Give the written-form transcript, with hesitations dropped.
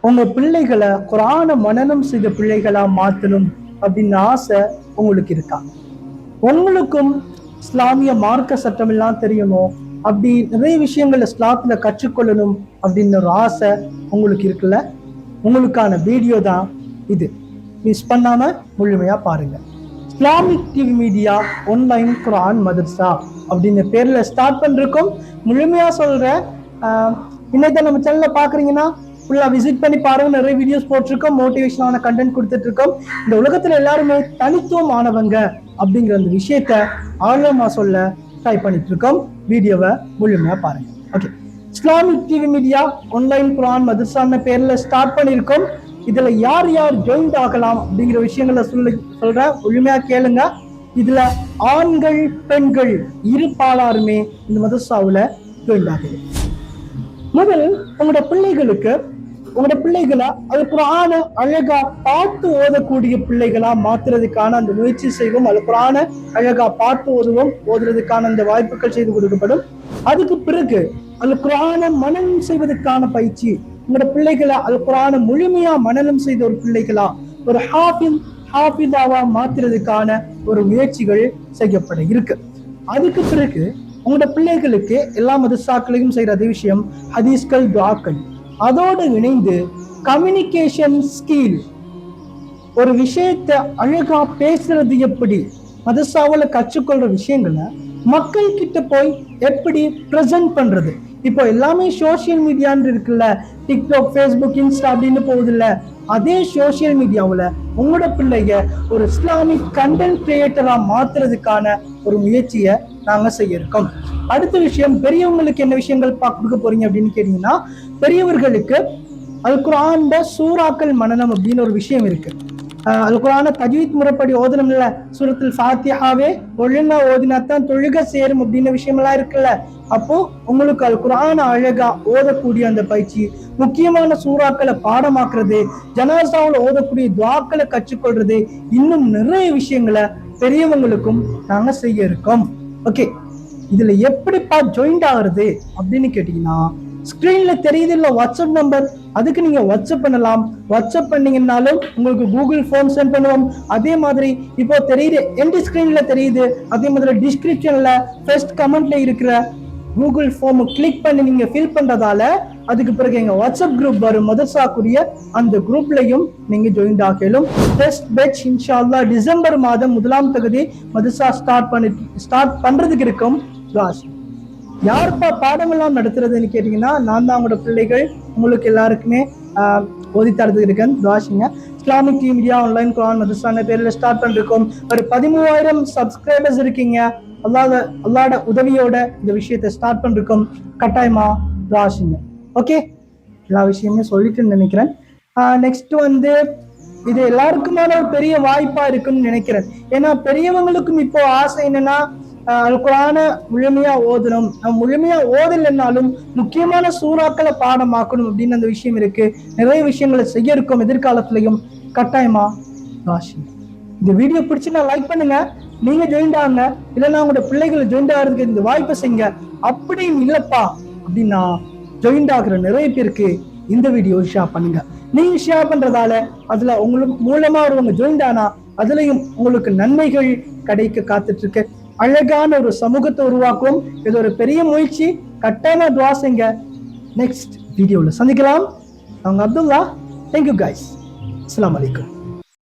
உங்க பிள்ளைகளை குர்ஆனை மனனம் செய்த பிள்ளைகளா மாத்தணும் அப்படின்னு ஆசை உங்களுக்கு இருக்கா? உங்களுக்கும் இஸ்லாமிய மார்க்க சட்டம் எல்லாம் தெரியணும், அப்படி நிறைய விஷயங்கள் இஸ்லாத்துல கற்றுக்கொள்ளணும் அப்படின்னு ஒரு ஆசை உங்களுக்கு இருக்குல்ல? உங்களுக்கான வீடியோ தான் இது. மிஸ் பண்ணாம முழுமையா பாருங்க. இஸ்லாமிக் டிவி மீடியா ஆன்லைன் குர்ஆன் மதர்சா அப்படின்ற பேர்ல ஸ்டார்ட் பண்ணிருக்கோம். முழுமையா சொல்றேன். இன்னைக்கு நம்ம சேனல்ல பாக்குறீங்கன்னா ஃபுல்லா விசிட் பண்ணி பாருங்க. நிறைய வீடியோஸ் போட்டிருக்கோம், மோட்டிவேஷனான கண்டென்ட் கொடுத்துட்டு இருக்கோம். இந்த உலகத்துல எல்லாருமே தனித்துவமானவங்க அப்படிங்கிற அந்த விஷயத்த ஆழமா சொல்ல ட்ரை பண்ணிட்டு இருக்கோம். வீடியோவை முழுமையா பாருங்க. Okay, Islamic TV media online Quran மதர்சான பேர்ல ஸ்டார்ட் பண்ணிருக்கோம். இதுல யார் யார் ஜாயின் ஆகலாம் அப்படிங்கிற விஷயங்களை சொல்றேன், முழுமையா கேளுங்க. இதுல ஆண்கள் பெண்கள் இரு பாலாருமே இந்த மதர்சாவுல ஜாயின் ஆகுது. முதல் உங்களோட பிள்ளைகளை அது குர்ஆனை அழகா பார்த்து ஓதக்கூடிய பிள்ளைகளா மாத்துறதுக்கான அந்த முயற்சி செய்வோம். அது குர்ஆனை அழகா பார்த்து ஓதுறதுக்கான அந்த வாய்ப்புகள் செய்து கொடுக்கப்படும். அதுக்கு பிறகு அது குர்ஆனை மனனம் செய்வதற்கான பயிற்சி. உங்களோட பிள்ளைகளை அது குர்ஆனை முழுமையா மனனம் செய்த ஒரு பிள்ளைகளா, ஒரு ஹாஃபிதாவா மாத்துறதுக்கான ஒரு முயற்சிகள் செய்யப்பட இருக்கு. அதுக்கு பிறகு உங்களோட பிள்ளைகளுக்கு எல்லா மதரசாக்களையும் செய்யற அதே விஷயம் ஹதீஸ்கள், துஆக்கள். அதோடு இணைந்து கம்யூனிகேஷன் ஸ்கில், ஒரு விஷயத்தை அழகா பேசுறது எப்படி, மதரசாவில் கற்றுக்கொள்ற விஷயங்களை மக்கள் கிட்ட போய் எப்படி பிரசன்ட் பண்றது. இப்போ எல்லாமே சோசியல் மீடியான்னு இருக்குல்ல, டிக்டாக், ஃபேஸ்புக், இன்ஸ்டா அப்படின்னு போகுது இல்ல, அதே சோசியல் மீடியாவில் உங்களோட பிள்ளைங்க ஒரு இஸ்லாமிக் கண்டென்ட் கிரியேட்டரா மாத்துறதுக்கான ஒரு முயற்சியை நாங்க செய்ய இருக்கோம். அடுத்த விஷயம், பெரியவங்களுக்கு என்ன விஷயங்கள் கொடுக்க போறீங்க அப்படின்னு கேட்டீங்கன்னா, பெரியவர்களுக்கு அல் குர்ஆன்ல சூறாக்கள் மனனம் அப்படின்னு ஒரு விஷயம் இருக்கு. அல் குர்ஆனை தஜ்வீத் முறைப்படி ஓதணும் இல்ல, சூரத்துல் ஃபாத்திஹாவே ஒழுங்கா ஓதினாத்தான் தொழுக சேரும் அப்படின்னு விஷயமெல்லாம் இருக்குல்ல. அப்போ உங்களுக்கு அல் குர்ஆனை அழகா ஓதக்கூடிய அந்த பயிற்சி, முக்கியமான சூறாக்களை பாடமாக்குறது, ஜனாசாவில் ஓதக்கூடிய துஆக்களை கற்றுக்கொள்றது, இன்னும் நிறைய விஷயங்களை பெரியவங்களுக்கும் நாங்க செய்ய இருக்கோம். ஓகே, இதுல எப்படிப்பா ஜாயின் ஆகுறது அப்படின்னு கேட்டீங்கன்னா, ஸ்கிரீன்ல தெரியுது இல்ல வாட்ஸ்அப் நம்பர், அதுக்கு நீங்க வாட்ஸ்அப் பண்ணலாம். வாட்ஸ்அப் பண்ணீங்கன்னாலும் உங்களுக்கு கூகுள் ஃபார்ம் சென்ட் பண்ணுவோம். அதே மாதிரி இப்போ தெரியுது, எண்ட் ஸ்கிரீன்ல தெரியுது, அதே மாதிரி டிஸ்கிரிப்ஷன்ல ஃபர்ஸ்ட் கமெண்ட்ல இருக்கிற கூகுள் ஃபார்ம் கிளிக் பண்ணி நீங்க ஃபில் பண்றதால அதுக்கு பிறகு எங்க வாட்ஸ்அப் குரூப் வரும், மதர்சாக்குரிய அந்த குரூப்லயும் நீங்க ஜாயின் ஆகலும். டெஸ்ட் பேட்ச் இன்ஷா அல்லாஹ் டிசம்பர் மாதம் 1ஆம் தேதி மதர்சா ஸ்டார்ட் பண்றதுக்கு இருக்கும். யாருப்பா பாடமெல்லாம் நடத்துறதுன்னு கேட்டீங்கன்னா, நான் தான் உங்களோட பிள்ளைகள். உங்களுக்கு எல்லாருக்குமே ஓதி தரதுக்கு இருக்கேன். துஆஷிங்க. Islamic TV media online Quran மதர்சான பேர்ல ஸ்டார்ட் பண்ணிருக்கோம். ஒரு 13,000 சப்ஸ்கிரைபர்ஸ் இருக்கீங்க. அல்லாஹ்வோட உதவியோட இந்த விஷயத்தை ஸ்டார்ட் பண்ணிருக்கோம். கட்டாயமா துஆஷிங்க. ஓகே, எல்லா விஷயமே சொல்லிட்டு நினைக்கிறேன். நெக்ஸ்ட் வந்து இது எல்லாருக்குமான ஒரு பெரிய வாய்ப்பா இருக்குன்னு நினைக்கிறேன். ஏன்னா பெரியவங்களுக்கும் இப்போ ஆசை என்னன்னா, அல் குர்ஆனை முழுமையா ஓதணும். முழுமையா ஓதலைன்னாலும் முக்கியமான சூறாக்களை பாடமாக்கணும் அப்படின்னு அந்த விஷயம் இருக்கு. நிறைய விஷயங்களை செய்ய இருக்கும் எதிர்காலத்திலையும். கட்டாயமா இந்த வீடியோ பிடிச்சுன்னா லைக் பண்ணுங்க. நீங்க ஜாயின் ஆகுங்க, இல்லைன்னா உங்களோட பிள்ளைகளை ஜாயின் ஆகிறதுக்கு இந்த வாய்ப்பை செய்யுங்க. அப்படின்னு இல்லப்பா அப்படின்னா ஜாயின் ஆகுற நிறைய பேருக்கு இந்த வீடியோ ஷேர் பண்ணுங்க. நீங்க ஷேர் பண்றதால அதுல உங்களுக்கு மூலமா ஒருவங்க ஜாயின் ஆனா அதுலயும் உங்களுக்கு நன்மைகள் கிடைக்க காத்துட்டு இருக்கு. அழகான ஒரு சமூகத்தை உருவாக்கும். இது ஒரு பெரிய முயற்சி. கட்டாயமா துஆ செய்யுங்க. நெக்ஸ்ட் வீடியோல சந்திக்கலாம். அவங்க அப்துல்லா. Thank you guys. அஸ்ஸலாமு அலைக்கும்.